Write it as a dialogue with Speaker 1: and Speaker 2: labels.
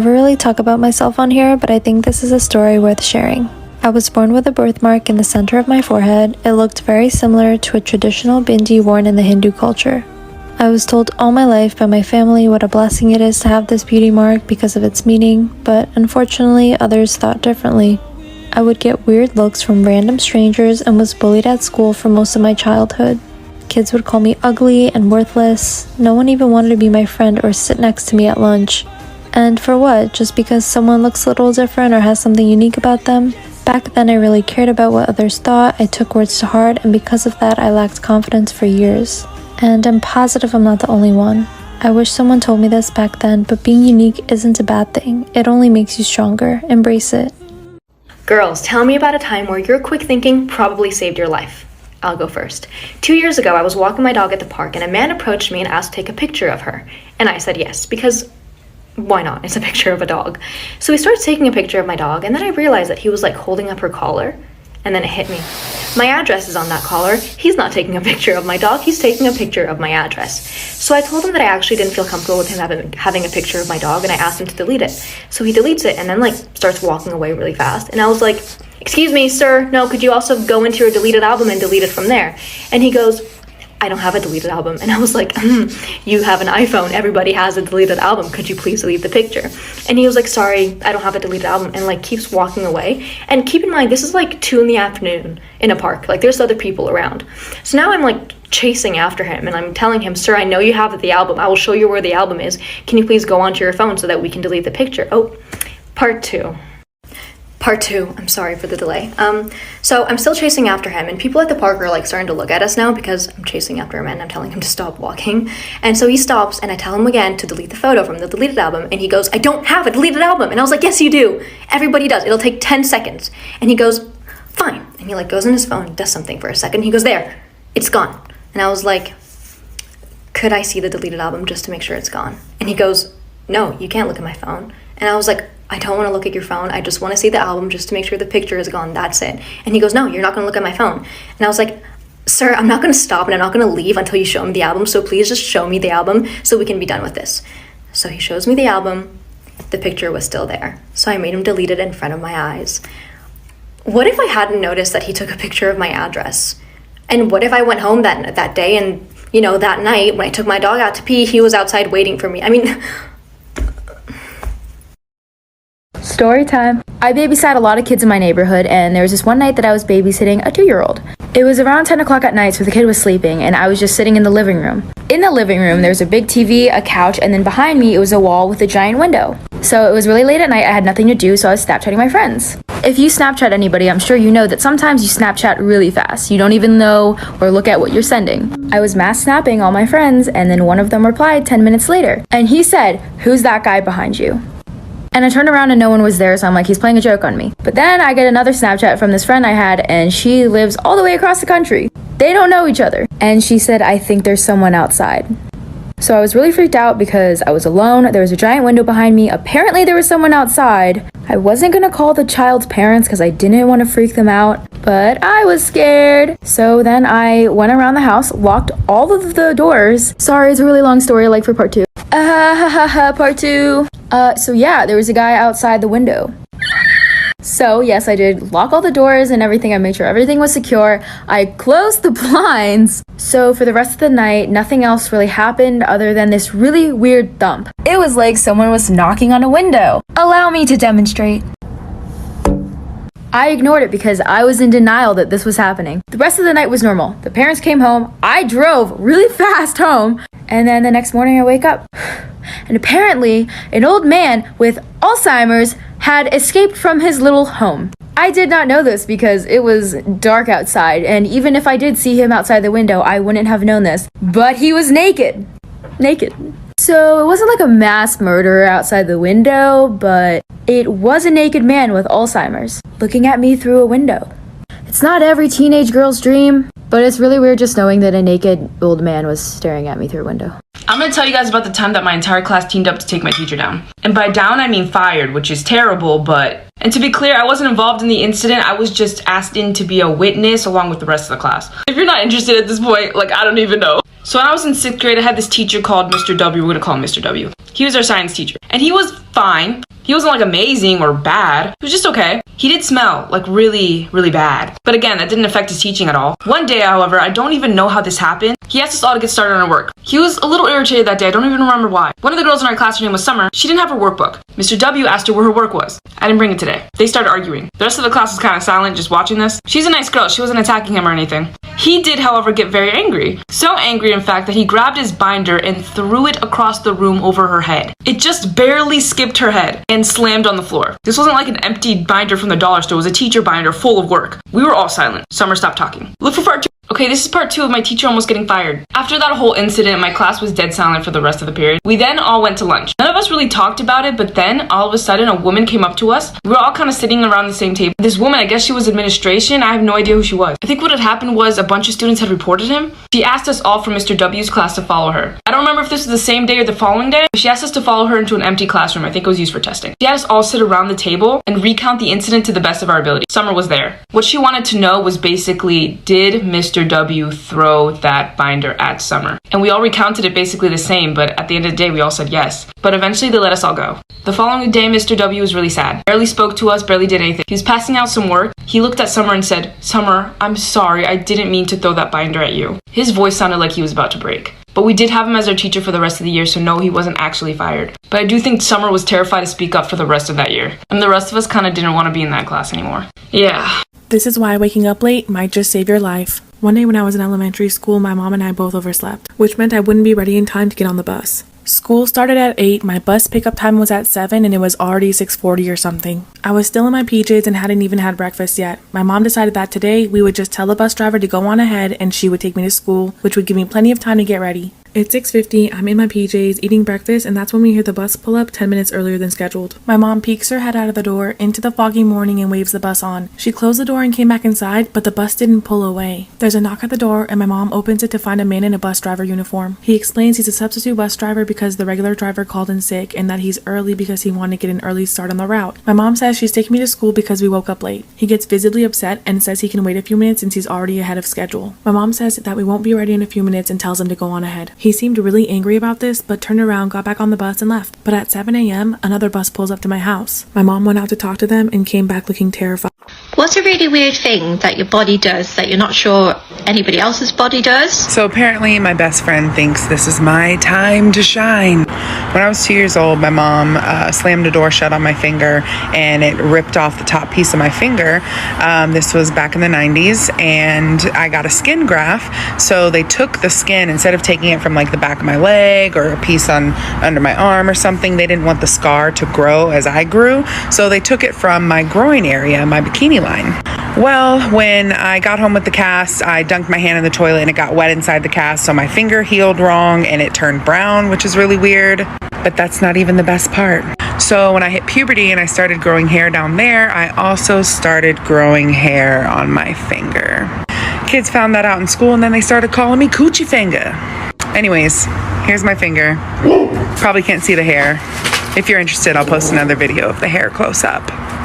Speaker 1: I never really talk about myself on here, but I think this is a story worth sharing. I was born with a birthmark in the center of my forehead. It looked very similar to a traditional bindi worn in the Hindu culture. I was told all my life by my family what a blessing it is to have this beauty mark because of its meaning, but unfortunately others thought differently. I would get weird looks from random strangers and was bullied at school for most of my childhood. Kids would call me ugly and worthless. No one even wanted to be my friend or sit next to me at lunch. And for what? Just because someone looks a little different or has something unique about them? Back then I really cared about what others thought. I took words to heart, and because of that I lacked confidence for years. And I'm positive I'm not the only one. I wish someone told me this back then, but being unique isn't a bad thing. It only makes you stronger. Embrace it.
Speaker 2: Girls, tell me about a time where your quick thinking probably saved your life. I'll go first. 2 years ago, I was walking my dog at the park and a man approached me and asked to take a picture of her. And I said yes, because why not? It's a picture of a dog. So he started taking a picture of my dog, and then I realized that he was like holding up her collar, and then it hit me. My address is on that collar. He's not taking a picture of my dog, he's taking a picture of my address. So I told him that I actually didn't feel comfortable with him having a picture of my dog, and I asked him to delete it. So he deletes it and then like starts walking away really fast. And I was like, "Excuse me, sir, no, could you also go into your deleted album and delete it from there?" And he goes, "I don't have a deleted album." And I was like, "You have an iPhone, everybody has a deleted album, could you please delete the picture?" And he was like, "Sorry, I don't have a deleted album," and like keeps walking away. And keep in mind, this is like 2 PM in a park, like there's other people around. So now I'm like chasing after him and I'm telling him, "Sir, I know you have the album, I will show you where the album is, can you please go onto your phone so that we can delete the picture?" Oh, part two, I'm sorry for the delay. So I'm still chasing after him, and people at the park are like starting to look at us now because I'm chasing after him and I'm telling him to stop walking. And so he stops, and I tell him again to delete the photo from the deleted album, and he goes, "I don't have a deleted album." And I was like, "Yes, you do. Everybody does. It'll take 10 seconds. And he goes, "Fine." And he like goes in his phone, does something for a second. He goes, "There, it's gone." And I was like, "Could I see the deleted album just to make sure it's gone?" And he goes, "No, you can't look at my phone." And I was like, "I don't want to look at your phone. I just want to see the album just to make sure the picture is gone. That's it." And he goes, "No, you're not going to look at my phone." And I was like, "Sir, I'm not going to stop and I'm not going to leave until you show me the album. So please just show me the album so we can be done with this." So he shows me the album. The picture was still there. So I made him delete it in front of my eyes. What if I hadn't noticed that he took a picture of my address? And what if I went home that day and, you know, that night when I took my dog out to pee, he was outside waiting for me? I mean...
Speaker 3: Story time. I babysat a lot of kids in my neighborhood, and there was this one night that I was babysitting a 2-year-old. It was around 10 o'clock at night, so the kid was sleeping, and I was just sitting in the living room. In the living room, there was a big TV, a couch, and then behind me, it was a wall with a giant window. So it was really late at night, I had nothing to do, so I was Snapchatting my friends. If you Snapchat anybody, I'm sure you know that sometimes you Snapchat really fast. You don't even know or look at what you're sending. I was mass snapping all my friends, and then one of them replied 10 minutes later, and he said, "Who's that guy behind you?" And I turned around and no one was there, so I'm like, he's playing a joke on me. But then I get another Snapchat from this friend I had, and she lives all the way across the country. They don't know each other. And she said, "I think there's someone outside." So I was really freaked out because I was alone. There was a giant window behind me. Apparently there was someone outside. I wasn't gonna call the child's parents because I didn't want to freak them out, but I was scared. So then I went around the house, locked all of the doors. Sorry, it's a really long story, like for part 2. Part 2. So yeah, there was a guy outside the window. So yes, I did lock all the doors and everything. I made sure everything was secure. I closed the blinds. So for the rest of the night, nothing else really happened other than this really weird thump. It was like someone was knocking on a window. Allow me to demonstrate. I ignored it because I was in denial that this was happening. The rest of the night was normal. The parents came home. I drove really fast home. And then the next morning I wake up. And apparently, an old man with Alzheimer's had escaped from his little home. I did not know this because it was dark outside, and even if I did see him outside the window, I wouldn't have known this. But he was naked. Naked. So it wasn't like a mass murderer outside the window, but it was a naked man with Alzheimer's looking at me through a window. It's not every teenage girl's dream, but it's really weird just knowing that a naked old man was staring at me through a window.
Speaker 4: I'm gonna tell you guys about the time that my entire class teamed up to take my teacher down. And by down, I mean fired, which is terrible, but... And to be clear, I wasn't involved in the incident. I was just asked in to be a witness along with the rest of the class. If you're not interested at this point, like, I don't even know. So when I was in 6th grade, I had this teacher called Mr. W. We're gonna call him Mr. W. He was our science teacher, and he was fine. He wasn't like amazing or bad. He was just okay. He did smell like really, really bad. But again, that didn't affect his teaching at all. One day, however, I don't even know how this happened. He asked us all to get started on our work. He was a little irritated that day. I don't even remember why. One of the girls in our class, her name was Summer. She didn't have her workbook. Mr. W asked her where her work was. I didn't bring it today. They started arguing. The rest of the class was kind of silent, just watching this. She's a nice girl. She wasn't attacking him or anything. He did, however, get very angry. So angry, in fact, that he grabbed his binder and threw it across the room over her head. It just barely skipped her head and slammed on the floor. This wasn't like an empty binder from the dollar store. It was a teacher binder full of work. We were all silent. Summer stopped talking. Look for part 2. Okay, this is part 2 of my teacher almost getting fired. After that whole incident, my class was dead silent for the rest of the period. We then all went to lunch. None of us really talked about it, but then all of a sudden a woman came up to us. We were all kind of sitting around the same table. This woman, I guess she was administration. I have no idea who she was. I think what had happened was a bunch of students had reported him. She asked us all from Mr. W's class to follow her. I don't remember if this was the same day or the following day, but she asked us to follow her into an empty classroom. I think it was used for testing. She had us all sit around the table and recount the incident to the best of our ability. Summer was there. What she wanted to know was basically, did Mr. W throw that binder at Summer? And we all recounted it basically the same, but at the end of the day, we all said yes. But eventually they let us all go. The following day, Mr. W was really sad. Barely spoke to us, barely did anything. He was passing out some work. He looked at Summer and said, "Summer, I'm sorry, I didn't mean to throw that binder at you." His voice sounded like he was about to break. But we did have him as our teacher for the rest of the year, so no, he wasn't actually fired. But I do think Summer was terrified to speak up for the rest of that year. And the rest of us kind of didn't want to be in that class anymore. Yeah.
Speaker 5: This is why waking up late might just save your life. One day when I was in elementary school, my mom and I both overslept, which meant I wouldn't be ready in time to get on the bus. School started at 8, my bus pickup time was at 7, and it was already 6:40 or something. I was still in my PJs and hadn't even had breakfast yet. My mom decided that today we would just tell the bus driver to go on ahead and she would take me to school, which would give me plenty of time to get ready. It's 6:50, I'm in my PJs eating breakfast, and that's when we hear the bus pull up 10 minutes earlier than scheduled. My mom peeks her head out of the door into the foggy morning and waves the bus on. She closed the door and came back inside, but the bus didn't pull away. There's a knock at the door and my mom opens it to find a man in a bus driver uniform. He explains he's a substitute bus driver because the regular driver called in sick and that he's early because he wanted to get an early start on the route. My mom says she's taking me to school because we woke up late. He gets visibly upset and says he can wait a few minutes since he's already ahead of schedule. My mom says that we won't be ready in a few minutes and tells him to go on ahead. He seemed really angry about this, but turned around, got back on the bus and left. But at 7 a.m., another bus pulls up to my house. My mom went out to talk to them and came back looking terrified.
Speaker 6: What's a really weird thing that your body does that you're not sure anybody else's body does?
Speaker 7: So apparently my best friend thinks this is my time to shine. When I was 2 years old, my mom slammed a door shut on my finger and it ripped off the top piece of my finger. This was back in the 90s and I got a skin graft. So they took the skin, instead of taking it from like the back of my leg or a piece on under my arm or something, they didn't want the scar to grow as I grew. So they took it from my groin area, my bikini line. Well, when I got home with the cast, I dunked my hand in the toilet and it got wet inside the cast, so my finger healed wrong and it turned brown, which is really weird. But that's not even the best part. So when I hit puberty and I started growing hair down there, I also started growing hair on my finger. Kids found that out in school and then they started calling me Coochie Finger. Anyways, here's my finger. Probably can't see the hair. If you're interested, I'll post another video of the hair close up.